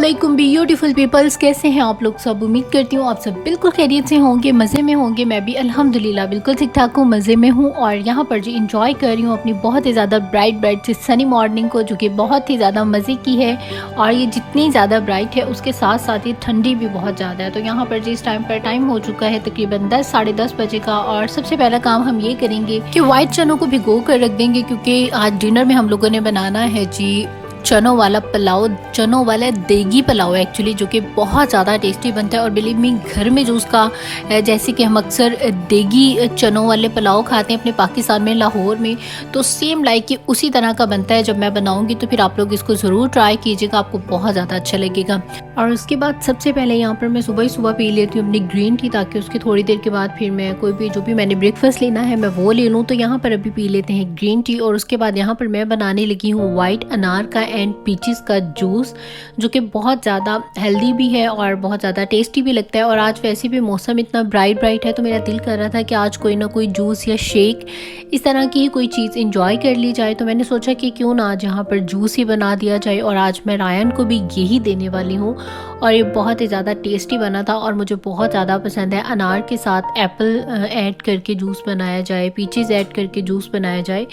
अस्सलामुअलैकुम beautiful peoples, कैसे हैं आप लोग सब। उम्मीद करती हूँ आप सब बिल्कुल खैरियत से होंगे, मज़े में होंगे। मैं भी अल्हम्दुलिल्लाह बिल्कुल ठीक ठाक हूँ, मज़े में हूँ। और यहाँ पर जो इंजॉय कर रही हूँ अपनी बहुत ही ज़्यादा ब्राइट से सनी मॉर्निंग को, जो कि बहुत ही ज़्यादा मज़े की है। और ये जितनी ज़्यादा ब्राइट है उसके साथ साथ ये ठंडी भी बहुत ज़्यादा है। तो यहाँ पर जिस टाइम पर टाइम हो चुका है तकरीबन 10 साढ़े 10 बजे का। और सबसे पहला काम हम ये करेंगे कि वाइट चनों को भिगो कर रख देंगे, क्योंकि आज डिनर में हम लोगों ने बनाना है जी चनों वाला पुलाव, चनों वाला देगी पुलाव एक्चुअली, जो कि बहुत ज़्यादा टेस्टी बनता है। और बिलीव मी, घर में जो उसका जैसे कि हम अक्सर देगी चनों वाले पुलाव खाते हैं अपने पाकिस्तान में, लाहौर में, तो सेम लाइक कि उसी तरह का बनता है। जब मैं बनाऊंगी तो फिर आप लोग इसको ज़रूर ट्राई कीजिएगा, आपको बहुत ज़्यादा अच्छा लगेगा। और उसके बाद सबसे पहले यहाँ पर मैं सुबह ही सुबह पी लेती हूँ अपनी ग्रीन टी, ताकि उसके थोड़ी देर के बाद फिर मैं कोई भी जो भी मैंने ब्रेकफास्ट लेना है मैं वो ले लूँ। तो यहाँ पर अभी पी लेते हैं ग्रीन टी। और उसके बाद यहाँ पर मैं बनाने लगी हूँ वाइट अनार का एंड पीचेस का जूस, जो कि बहुत ज़्यादा हेल्दी भी है और बहुत ज़्यादा टेस्टी भी लगता है। और आज वैसे भी मौसम इतना ब्राइट है, तो मेरा दिल कर रहा था कि आज कोई ना कोई जूस या शेक इस तरह की कोई चीज़ इंजॉय कर ली जाए। तो मैंने सोचा कि क्यों ना आज यहाँ पर जूस ही बना दिया जाए। और आज मैं रायन को भी यही देने वाली हूँ। और ये बहुत ही ज़्यादा टेस्टी बना था और मुझे बहुत ज़्यादा पसंद है। अनार के साथ एप्पल ऐड करके जूस बनाया जाए, पीचेस ऐड करके जूस बनाया जाए।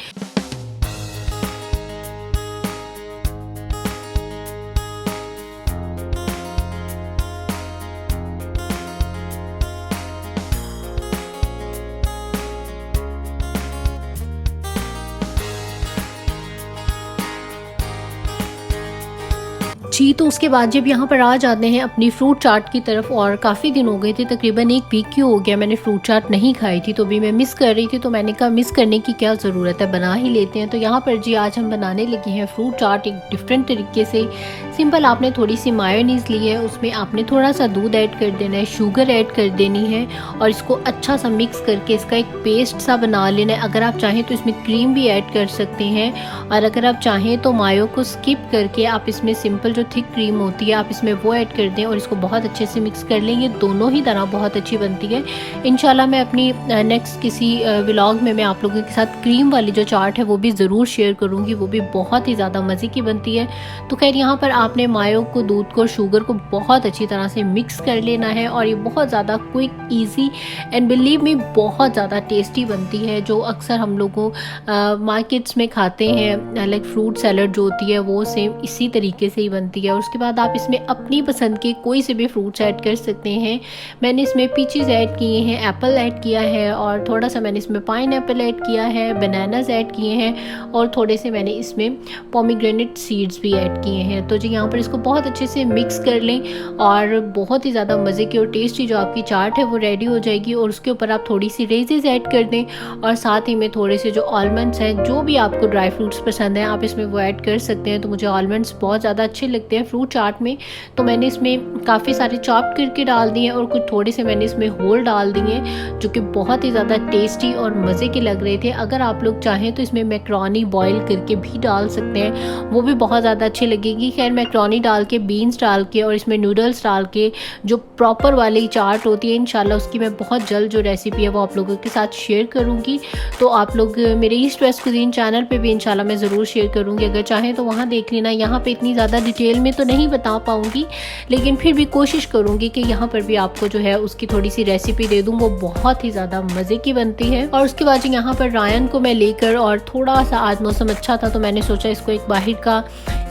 जी, तो उसके बाद जब यहाँ पर आ जाते हैं अपनी फ्रूट चाट की तरफ। और काफ़ी दिन हो गए थे, तकरीबन एक वीक की हो गया मैंने फ्रूट चाट नहीं खाई थी, तो भी मैं मिस कर रही थी। तो मैंने कहा मिस करने की क्या ज़रूरत है, बना ही लेते हैं। तो यहाँ पर जी आज हम बनाने लगे हैं फ्रूट चाट एक डिफरेंट तरीके से। सिंपल, आपने थोड़ी सी मायोनीज़ ली है, उसमें आपने थोड़ा सा दूध ऐड कर देना है, शुगर ऐड कर देनी है और इसको अच्छा सा मिक्स करके इसका एक पेस्ट सा बना लेना है। अगर आप चाहें तो इसमें क्रीम भी ऐड कर सकते हैं, और अगर आप चाहें तो मायो को स्किप करके आप इसमें सिंपल जो थिक क्रीम होती है आप इसमें वो ऐड कर दें और इसको बहुत अच्छे से मिक्स कर लें। ये दोनों ही तरह बहुत अच्छी बनती है। इंशाल्लाह मैं अपनी नेक्स्ट किसी व्लॉग में मैं आप लोगों के साथ क्रीम वाली जो चाट है वो भी ज़रूर शेयर करूँगी, वो भी बहुत ही ज़्यादा मज़े की बनती है। तो खैर यहाँ पर आपने मायो को, दूध को, शुगर को बहुत अच्छी तरह से मिक्स कर लेना है। और ये बहुत ज़्यादा quick, easy and believe me बहुत ज़्यादा टेस्टी बनती है। जो अक्सर हम लोगों मार्केट्स में खाते हैं लाइक फ्रूट सैलड जो होती है वो सेम इसी तरीके से ही बनती है। उसके बाद आप इसमें अपनी पसंद के कोई से भी फ्रूट्स ऐड कर सकते हैं। मैंने इसमें पीचेस ऐड किए हैं, एप्पल ऐड किया है, और थोड़ा सा मैंने इसमें पाइनएप्पल ऐड किया है, बनानास ऐड किए हैं, और थोड़े से मैंने इसमें पोमीग्रेनेट सीड्स भी ऐड किए हैं। तो जी यहाँ पर इसको बहुत अच्छे से मिक्स कर लें और बहुत ही ज़्यादा मज़े की और टेस्टी जो आपकी चाट है वो रेडी हो जाएगी। और उसके ऊपर आप थोड़ी सी रेजेस ऐड कर दें, और साथ ही में थोड़े से जो आलमंड्स हैं, जो भी आपको ड्राई फ्रूट्स पसंद हैं आप इसमें वो ऐड कर सकते हैं। तो मुझे आलमंड्स बहुत ज़्यादा अच्छे लगते हैं फ्रूट चाट में, तो मैंने इसमें काफ़ी सारे चॉप करके डाल दिए और कुछ थोड़े से मैंने इसमें होल डाल दिए, जो कि बहुत ही ज़्यादा टेस्टी और मज़े के लग रहे थे। अगर आप लोग चाहें तो इसमें मैक्रोनी बॉईल करके भी डाल सकते हैं, वो भी बहुत ज़्यादा अच्छी लगेगी। खैर मैक्रोनी डाल के, बीन्स डाल के और इसमें नूडल्स डाल के जो प्रॉपर वाली चाट होती है, इंशाल्लाह उसकी मैं बहुत जल्द जो रेसिपी है वो आप लोगों के साथ शेयर करूँगी। तो आप लोग मेरे ईस्ट वेस्ट कुजीन चैनल पे भी इंशाल्लाह मैं ज़रूर शेयर करूँगी, अगर चाहें तो वहाँ देख लेना। यहाँ पे इतनी ज़्यादा डिटेल में तो नहीं बता पाऊँगी, लेकिन फिर भी कोशिश करूँगी कि यहाँ पर भी आपको जो है उसकी थोड़ी सी रेसिपी दे दूँ, वो बहुत ही ज़्यादा मज़े की बनती है। और उसके बाद यहाँ पर रायन को मैं लेकर, और थोड़ा सा आज मौसम अच्छा था तो मैंने सोचा इसको एक बाहर का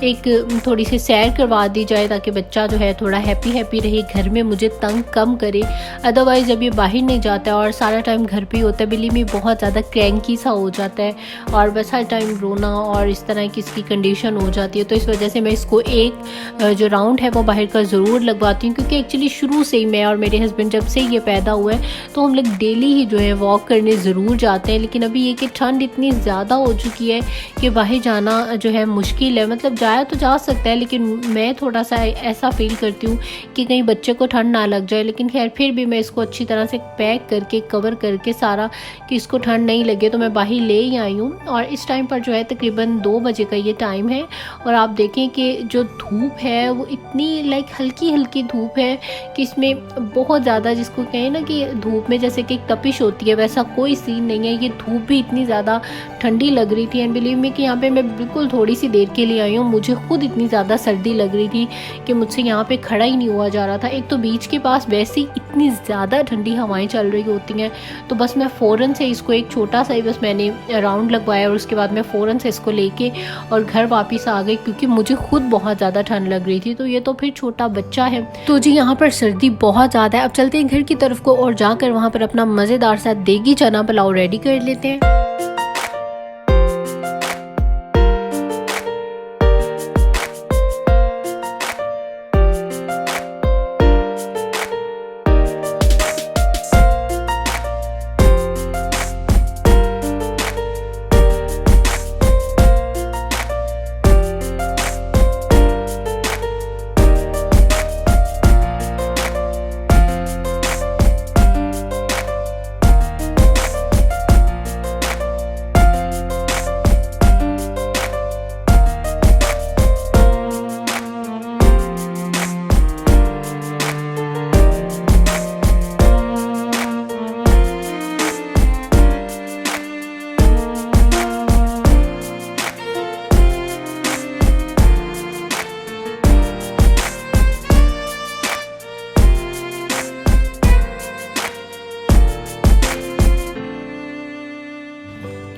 एक थोड़ी सी सैर करवा दी जाए, ताकि बच्चा जो है थोड़ा हैप्पी रहे, घर में मुझे तंग कम करे। अदरवाइज़ जब ये बाहर नहीं जाता है और सारा टाइम घर पे होता है, बिल्ली में बहुत ज़्यादा क्रैंकी सा हो जाता है और बस हर टाइम रोना और इस तरह की इसकी कंडीशन हो जाती है। तो इस वजह से मैं इसको एक जो राउंड है वो बाहर का ज़रूर लगवाती हूँ, क्योंकि एक्चुअली शुरू से ही मैं और मेरे हस्बैंड जब से ये पैदा हुआ है तो हम लोग डेली ही जो है वॉक करने ज़रूर जाते हैं। लेकिन अभी ये कि ठंड इतनी ज़्यादा हो चुकी है कि बाहर जाना जो है मुश्किल है। मतलब जाया तो जा सकता है, लेकिन मैं थोड़ा सा ऐसा फील करती हूँ कि कहीं बच्चे को ठंड ना लग जाए। लेकिन खैर फिर भी मैं इसको अच्छी तरह से पैक करके, कवर करके सारा, कि इसको ठंड नहीं लगे, तो मैं बाहर ले ही आई हूँ। और इस टाइम पर जो है तकरीबन 2 बजे का ये टाइम है, और आप देखें कि जो धूप है वो इतनी लाइक हल्की धूप है कि इसमें बहुत ज़्यादा, जिसको कहें ना कि धूप में जैसे कि तपिश होती है, वैसा कोई सीन नहीं है। ये धूप भी इतनी ज़्यादा ठंडी लग रही थी, एंड बिलीव मी कि यहाँ पे मैं बिल्कुल थोड़ी सी देर के लिए आई हूँ, मुझे खुद इतनी ज़्यादा सर्दी लग रही थी कि मुझसे यहाँ पे खड़ा ही नहीं हुआ जा रहा था। एक तो बीच के पास वैसे ही इतनी ज़्यादा ठंडी हवाएं चल रही होती हैं, तो बस मैं फ़ौरन से इसको एक छोटा सा ही बस मैंने राउंड लगवाया और उसके बाद मैं फ़ौरन से इसको लेके और घर वापस आ गई, क्योंकि मुझे खुद बहुत ज़्यादा ठंड लग रही थी। तो ये तो फिर छोटा बच्चा है, तो जी यहाँ पर सर्दी बहुत ज़्यादा है। अब चलते हैं घर की तरफ को और जाकर वहाँ पर अपना मज़ेदार सा देगी चना पुलाव रेडी कर लेते हैं।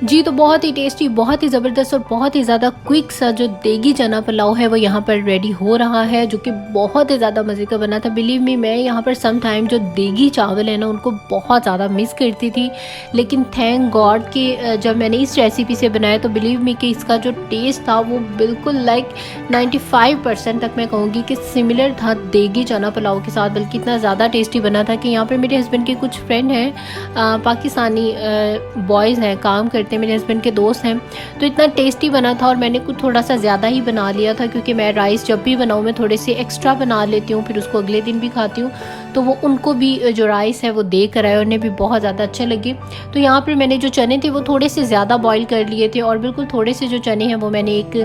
जी तो बहुत ही टेस्टी, बहुत ही ज़बरदस्त और बहुत ही ज़्यादा क्विक सा जो देगी चना पुलाव है वो यहाँ पर रेडी हो रहा है, जो कि बहुत ही ज़्यादा मज़े का बना था। बिलीव मी, मैं यहाँ पर सम टाइम जो देगी चावल है ना उनको बहुत ज़्यादा मिस करती थी, लेकिन थैंक गॉड कि जब मैंने इस रेसिपी से बनाया तो बिलीव मी कि इसका जो टेस्ट था वो बिल्कुल लाइक 95% तक मैं कहूँगी कि सिमिलर था देगी चना पुलाव के साथ, बल्कि इतना ज़्यादा टेस्टी बना था कि यहाँ पर मेरे हस्बैंड के कुछ फ्रेंड हैं, पाकिस्तानी बॉयज़ हैं, काम करते हैं, मेरे हस्बैंड के दोस्त हैं, तो इतना टेस्टी बना था। और मैंने कुछ थोड़ा सा ज़्यादा ही बना लिया था, क्योंकि मैं राइस जब भी बनाऊँ मैं थोड़े से एक्स्ट्रा बना लेती हूँ, फिर उसको अगले दिन भी खाती हूँ। तो वो उनको भी जो राइस है वो दे कर आए, उन्हें भी बहुत ज़्यादा अच्छे लगे। तो यहाँ पर मैंने जो चने थे वो थोड़े से ज़्यादा बॉईल कर लिए थे, और बिल्कुल थोड़े से जो चने हैं वो मैंने एक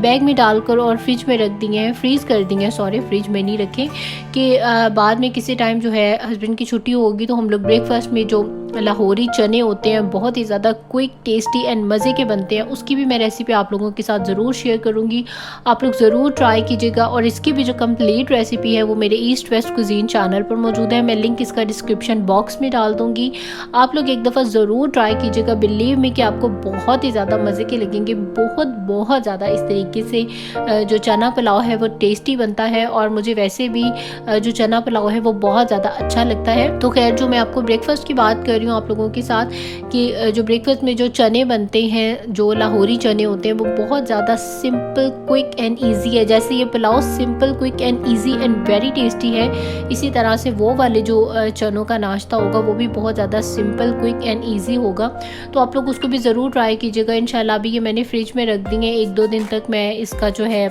बैग में डालकर और फ्रिज में रख दिए हैं, फ्रीज़ कर दिए हैं, सॉरी फ्रिज में नहीं रखे, कि बाद में किसी टाइम जो है हस्बैंड की छुट्टी होगी तो हम लोग ब्रेकफास्ट में जो लाहौरी चने होते हैं बहुत ही ज़्यादा क्विक, टेस्टी एंड मज़े के बनते हैं, उसकी भी मैं रेसिपी आप लोगों के साथ ज़रूर शेयर करूँगी। आप लोग ज़रूर ट्राई कीजिएगा, और इसकी भी जो कंप्लीट रेसिपी है वो मेरे ईस्ट वेस्ट कुजीन चैनल पर मौजूद है, मैं लिंक इसका डिस्क्रिप्शन बॉक्स में डाल दूँगी। आप लोग एक दफ़ा ज़रूर ट्राई कीजिएगा, बिलीव मी कि आपको बहुत ही ज़्यादा मज़े के लगेंगे। बहुत बहुत ज़्यादा इस तरीके से जो चना पुलाव है वो टेस्टी बनता है, और मुझे वैसे भी जो चना पुलाव है वो बहुत ज़्यादा अच्छा लगता है। तो खैर, जो मैं आपको ब्रेकफास्ट की बात कर रही हूँ आप लोगों के साथ, कि जो ब्रेकफास्ट में जो चने बनते हैं, जो लाहौरी चने होते हैं, वो बहुत ज़्यादा सिंपल, क्विक एंड इजी है। जैसे ये pulao simple, quick and easy and very tasty है, इसी तरह से वो वाले जो चनों का नाश्ता होगा वो भी बहुत ज़्यादा सिंपल, क्विक एंड इजी होगा। तो आप लोग उसको भी ज़रूर ट्राई कीजिएगा इंशाल्लाह। भी ये मैंने फ्रिज में रख दी है, 1-2 दिन तक मैं इसका जो है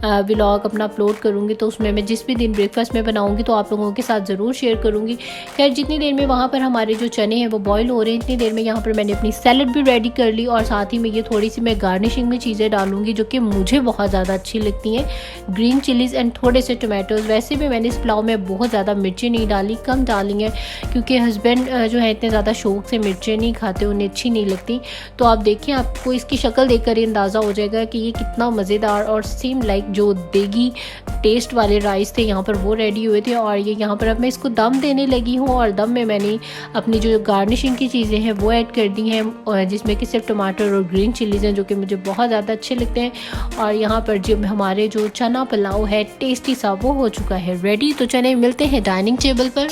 व्लॉग अपना अपलोड करूँगी, तो उसमें मैं जिस भी दिन ब्रेकफास्ट में बनाऊँगी तो आप लोगों के साथ ज़रूर शेयर करूँगी। खैर, जितनी देर में वहाँ पर हमारे जो चने हैं वो बॉईल हो रहे हैं, इतनी देर में यहाँ पर मैंने अपनी सैलड भी रेडी कर ली, और साथ ही में ये थोड़ी सी मैं गार्निशिंग में चीज़ें डालूंगी जो कि मुझे बहुत ज़्यादा अच्छी लगती हैं, ग्रीन चिलीज़ एंड थोड़े से टोमेटोज़। वैसे भी मैंने इस पुलाव में बहुत ज़्यादा मिर्चें नहीं डाली, कम डाली हैं, क्योंकि हस्बैंड जो है इतने ज़्यादा शौक से मिर्चें नहीं खाते, उन्हें अच्छी नहीं लगती। तो आप देखिए, आपको इसकी शक्ल देखकर ही अंदाज़ा हो जाएगा कि ये कितना मज़ेदार और सेम लाइक जो देगी टेस्ट वाले राइस थे यहाँ पर वो रेडी हुए थे। और ये यहाँ पर अब मैं इसको दम देने लगी हूँ, और दम में मैंने अपनी जो गार्निशिंग की चीज़ें हैं वो ऐड कर दी हैं, जिसमें कि सिर्फ टमाटर और ग्रीन चिलीज़ हैं जो कि मुझे बहुत ज़्यादा अच्छे लगते हैं। और यहाँ पर जब हमारे जो चना पुलाव है टेस्टी सा वो हो चुका है रेडी। तो चने मिलते हैं डाइनिंग टेबल पर।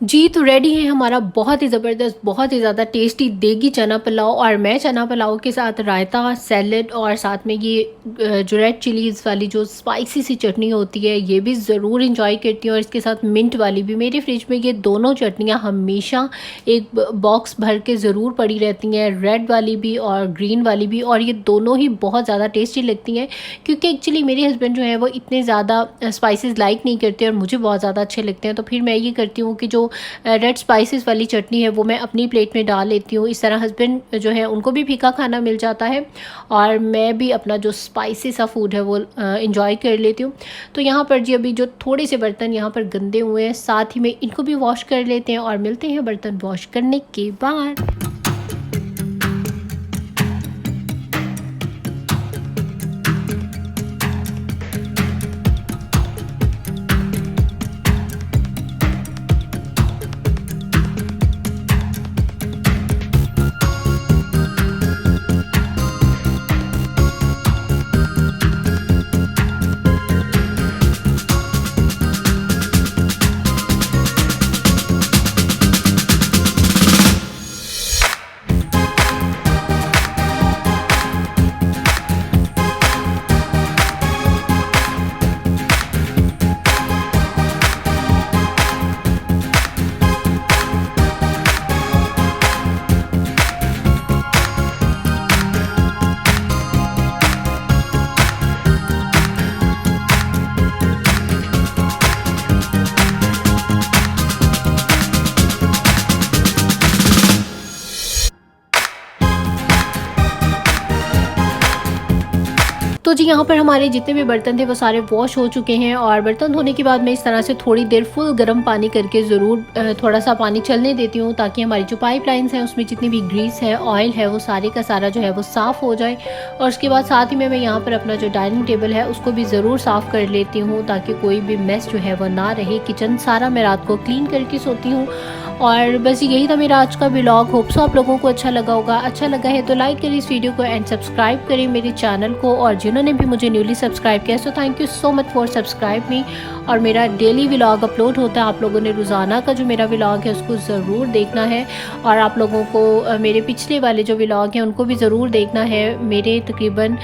जी, तो रेडी है हमारा बहुत ही ज़बरदस्त, बहुत ही ज़्यादा टेस्टी देगी चना पुलाव। और मैं चना पुलाव के साथ रायता, सैलेड और साथ में ये जो रेड चिलीज़ वाली जो स्पाइसी सी चटनी होती है, ये भी ज़रूर इंजॉय करती हूँ। और इसके साथ मिंट वाली भी। मेरे फ्रिज में ये दोनों चटनियाँ हमेशा एक बॉक्स भर के ज़रूर पड़ी रहती हैं, रेड वाली भी और ग्रीन वाली भी। और ये दोनों ही बहुत ज़्यादा टेस्टी लगती हैं, क्योंकि एक्चुअली मेरे हस्बैंड जो है वो इतने ज़्यादा स्पाइसेस लाइक नहीं करते और मुझे बहुत ज़्यादा अच्छे लगते हैं। तो फिर मैं ये करती हूँ कि जो रेड स्पाइसेस वाली चटनी है वो मैं अपनी प्लेट में डाल लेती हूँ। इस तरह हस्बैंड जो है उनको भी फीका खाना मिल जाता है और मैं भी अपना जो स्पाइसी सा फूड है वो इंजॉय कर लेती हूँ। तो यहाँ पर जी अभी जो थोड़े से बर्तन यहाँ पर गंदे हुए हैं, साथ ही में इनको भी वॉश कर लेते हैं और मिलते हैं बर्तन वॉश करने के बाद। तो जी यहाँ पर हमारे जितने भी बर्तन थे वो सारे वॉश हो चुके हैं। और बर्तन धोने के बाद मैं इस तरह से थोड़ी देर फुल गर्म पानी करके ज़रूर थोड़ा सा पानी चलने देती हूँ, ताकि हमारी जो पाइपलाइंस हैं उसमें जितनी भी ग्रीस है, ऑयल है, वो सारे का सारा जो है वो साफ़ हो जाए। और उसके बाद साथ ही में मैं यहाँ पर अपना जो डाइनिंग टेबल है उसको भी ज़रूर साफ़ कर लेती हूँ, ताकि कोई भी मेस जो है वो ना रहे। किचन सारा मैं रात को क्लीन करके सोती हूँ। और बस यही था मेरा आज का व्लॉग। होप सो आप लोगों को अच्छा लगा होगा। अच्छा लगा है तो लाइक करें इस वीडियो को एंड सब्सक्राइब करें मेरे चैनल को। और जिन्होंने भी मुझे न्यूली सब्सक्राइब किया so thank you so much for subscribe मी। और मेरा डेली व्लॉग अपलोड होता है, आप लोगों ने रोज़ाना का जो मेरा व्लॉग है उसको ज़रूर देखना है। और आप लोगों को मेरे पिछले वाले जो व्लॉग हैं उनको भी ज़रूर देखना है। मेरे तकरीबन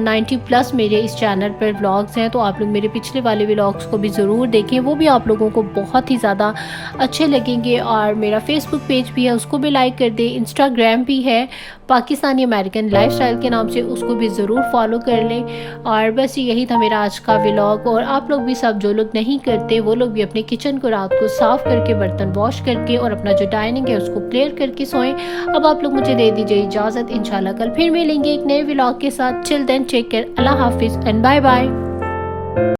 90+ मेरे इस चैनल पर व्लॉग्स हैं, तो आप लोग मेरे पिछले वाले व्लॉग्स को भी ज़रूर देखें, वो भी आप लोगों को बहुत ही ज़्यादा अच्छे लगेंगे। और मेरा फेसबुक पेज भी है, उसको भी लाइक कर दें। इंस्टाग्राम भी है पाकिस्तानी अमेरिकन लाइफस्टाइल के नाम से, उसको भी ज़रूर फॉलो कर लें। और बस यही था मेरा आज का व्लॉग। और आप लोग भी सब, जो लोग नहीं करते वो लोग भी अपने किचन को रात को साफ़ करके, बर्तन वॉश करके और अपना जो डाइनिंग है उसको क्लियर करके सोएं। अब आप लोग मुझे दे दीजिए इजाज़त। इंशाल्लाह कल फिर मिलेंगे एक नए व्लॉग के साथ। चिल देन टेक केयर, अल्लाह हाफिज़ एंड बाय बाय।